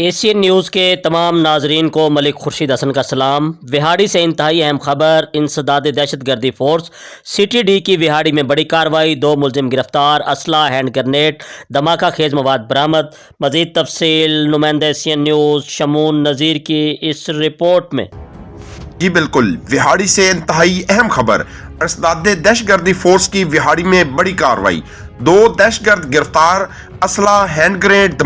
Asian news के तमाम नाजरीन को मलिक खुर्शीद हसन का सलाम। विहाड़ी से इंतहाई अहम खबर, इंसदाद दहशत गर्दी फोर्स CTD की विहाड़ी में बड़ी कार्रवाई, 2 मुलजिम गिरफ्तार, असला, हैंड ग्रेनेड, धमाका खेज मवाद बरामद। मज़ीद तफसील नुमाइंदा एशियन न्यूज़ शमून नज़ीर की इस रिपोर्ट में। जी बिल्कुल, विहाड़ी से इंतहाई अहम खबर, इंसदाद दहशतगर्दी फोर्स की विहाड़ी में बड़ी कार्रवाई, 2 दहशतगर्द गिरफ्तार, असला, हैंड ग्रेनेड,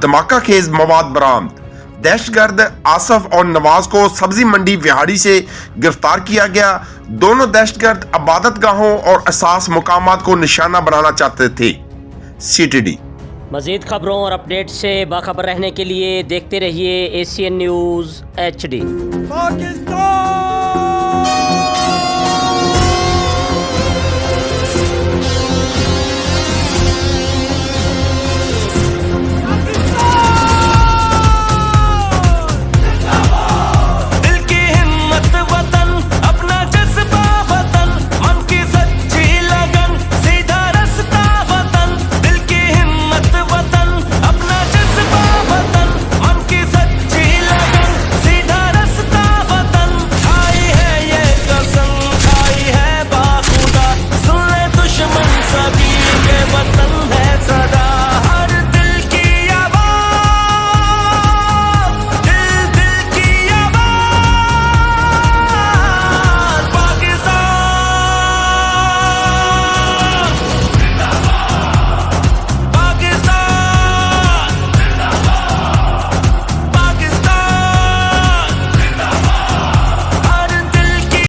धमाका खेज मवाद बरामद। दहशतगर्द आसफ और नवाज को सब्जी मंडी विहाड़ी से गिरफ्तार किया गया। दोनों दहशतगर्द इबादत गाहों और असास मुकामात को निशाना बनाना चाहते थे। CTD। मज़ीद खबरों और अपडेट से बाखबर रहने के लिए देखते रहिए एशियन न्यूज़ HD। पाकिस्तान।